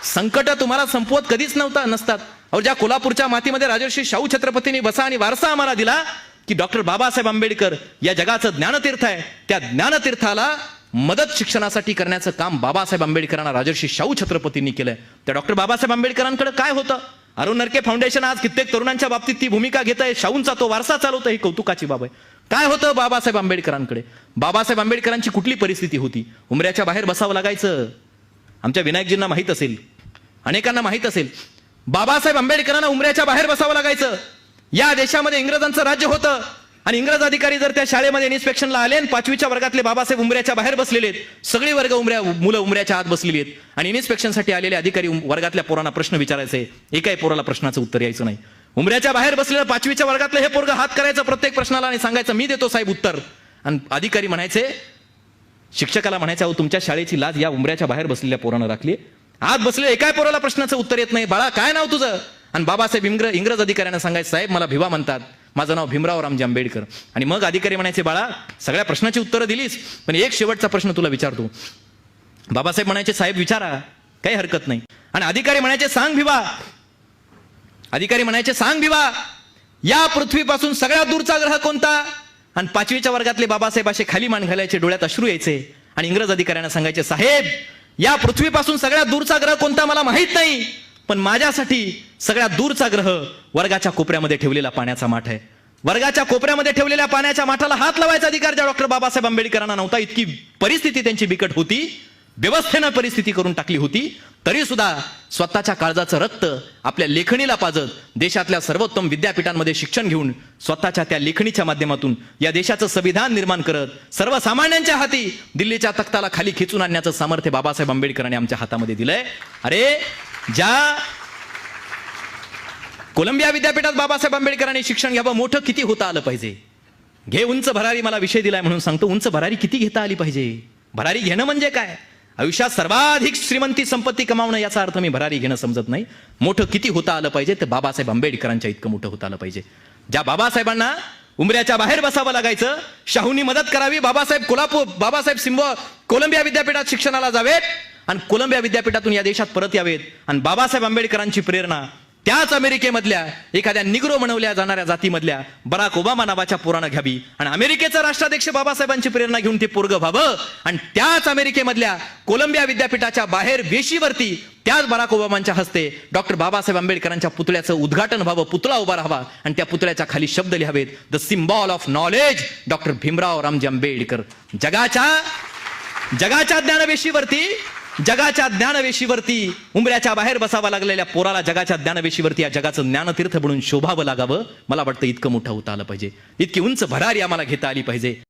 संकट तुम्हाला संपवत कधीच नसतात. अहो, ज्या कोल्हापूरच्या मातीमध्ये राजर्षी शाहू छत्रपतींनी बसा आणि वारसा आम्हाला दिला की डॉक्टर बाबासाहेब आंबेडकर या जगाचं ज्ञानतीर्थ आहे, त्या ज्ञानतीर्थाला मदत शिक्षणासाठी करण्याचं काम बाबासाहेब आंबेडकरांना राजर्षी शाहू छत्रपतींनी केलंय. त्या डॉक्टर बाबासाहेब आंबेडकरांकडे काय होतं? अरुण नरके फाउंडेशन आज कित्येक तरुणांच्या बाबतीत ती भूमिका घेत आहे, शाहूंचा तो वारसा चालवतं, ही कौतुकाची बाब आहे. काय होतं बाबासाहेब आंबेडकरांकडे? बाबासाहेब आंबेडकरांची कुठली परिस्थिती होती? उमऱ्याच्या बाहेर बसावं लागायचं. आमच्या विनायकजींना माहित असेल, अनेकांना माहित असेल, बाबासाहेब आंबेडकरांना उमऱ्याच्या बाहेर बसावं लागायचं. या देशामध्ये इंग्रजांचं राज्य होतं आणि इंग्रज अधिकारी जर त्या शाळेमध्ये इन्स्पेक्शनला आले आणि 5वीच्या वर्गातले बाबासाहेब उमऱ्याच्या बाहेर बसलेले आहेत, सगळी वर्ग मुलं उमऱ्याच्या आत बसलेली आहेत आणि इन्स्पेक्शनसाठी आलेले अधिकारी वर्गातल्या पोरांना प्रश्न विचारायचे, एकाही पोराला प्रश्नाचं उत्तर यायचं नाही. उमऱ्याच्या बाहेर बसलेलं 5वीच्या वर्गातलं हे पोरग हात करायचं प्रत्येक प्रश्नाला आणि सांगायचं मी देतो साहेब उत्तर. आणि अधिकारी म्हणायचे, शिक्षकाला म्हणायचं, अहो तुमच्या शाळेची लाज या उमऱ्याच्या बाहेर बसलेल्या पोरानं राखली, आत बसलेल्या एकाही पोराला प्रश्नाचं उत्तर येत नाही, बाळा काय नाव तुझं? आणि बाबासाहेब इंग्रज अधिकाऱ्यांना सांगायचं, साहेब मला भिवा म्हणतात, माझं नाव भीमराव रामजी आंबेडकर. आणि मग अधिकारी म्हणायचे, बाळा सगळ्या प्रश्नाची उत्तरं दिलीस, पण एक शेवटचा प्रश्न तुला विचारतो. बाबासाहेब म्हणायचे, साहेब विचारा, काही हरकत नाही. आणि अधिकारी म्हणायचे, सांग भिवा. अधिकारी म्हणायचे, सांग भिवा, या पृथ्वीपासून सगळ्यात दूरचा ग्रह कोणता? आणि 5वीच्या वर्गातले बाबासाहेब असे खाली मान घालायचे, डोळ्यात अश्रू यायचे आणि इंग्रज अधिकाऱ्यांना सांगायचे, साहेब या पृथ्वीपासून सगळ्यात दूरचा ग्रह कोणता मला माहित नाही, पण माझ्यासाठी सगळ्यात दूरचा ग्रह वर्गाच्या कोपऱ्यामध्ये ठेवलेला पाण्याचा माठ आहे. वर्गाच्या कोपऱ्यामध्ये ठेवलेल्या पाण्याच्या माठाला हात लावायचा अधिकार ज्या डॉक्टर बाबासाहेब आंबेडकरांना नव्हता. इतकी परिस्थिती त्यांची बिकट होती, व्यवस्थेनं परिस्थिती करून टाकली होती, तरी सुद्धा स्वतःच्या काळजाचं रक्त आपल्या लेखणीला पाजत देशातल्या सर्वोत्तम विद्यापीठांमध्ये शिक्षण घेऊन स्वतःच्या त्या लेखणीच्या माध्यमातून या देशाचं संविधान निर्माण करत सर्वसामान्यांच्या हाती दिल्लीच्या तख्ताला खाली खेचून आणण्याचं सामर्थ्य बाबासाहेब आंबेडकरांनी आमच्या हातामध्ये दिलंय. अरे ज्या कोलंबिया विद्यापीठात बाबासाहेब आंबेडकरांनी शिक्षण घ्यावं, मोठं किती होता आलं पाहिजे. घे उंच भरारी, मला विषय दिलाय म्हणून सांगतो, उंच भरारी किती घेता आली पाहिजे. भरारी घेणं म्हणजे काय? आयुष्यात सर्वाधिक श्रीमंती संपत्ती कमावणं याचा अर्थ मी भरारी घेणं समजत नाही. मोठं किती होता आलं पाहिजे ते बाबासाहेब आंबेडकरांच्या इतकं मोठं होता आलं पाहिजे. ज्या बाबासाहेबांना उमऱ्याच्या बाहेर बसावं लागायचं, शाहूंनी मदत करावी, बाबासाहेब कोलंबिया विद्यापीठात शिक्षणाला जावेत आणि कोलंबिया विद्यापीठातून या देशात परत यावेत. आणि बाबासाहेब आंबेडकरांची प्रेरणा त्याच अमेरिकेमधल्या एखाद्या निग्रो म्हणवल्या जाणाऱ्या जातीमधल्या बराक ओबामा नावाच्या पोरानं घ्यावी आणि अमेरिकेचा राष्ट्राध्यक्ष बाबासाहेबांची प्रेरणा घेऊन ते पोरग व्हावं आणि त्याच अमेरिकेमधल्या कोलंबिया विद्यापीठाच्या बाहेर वेशीवरती त्याच बराक ओबामांच्या हस्ते डॉक्टर बाबासाहेब आंबेडकरांच्या पुतळ्याचं उद्घाटन व्हावं, पुतळा उभा राहावा आणि त्या पुतळ्याच्या खाली शब्द लिहावेत, the symbol of knowledge doctor Bhimrao Ramji Ambedkar. जगाच्या ज्ञानवेशीवरती उमऱ्याच्या बाहेर बसावं लागलेल्या पोराला जगाच्या ज्ञानवेशीवरती या जगाचं ज्ञानतीर्थ बनून शोभावं लागावं. मला वाटतं इतकं मोठं होता आलं पाहिजे, इतकी उंच भरारी आम्हाला घेता आली पाहिजे.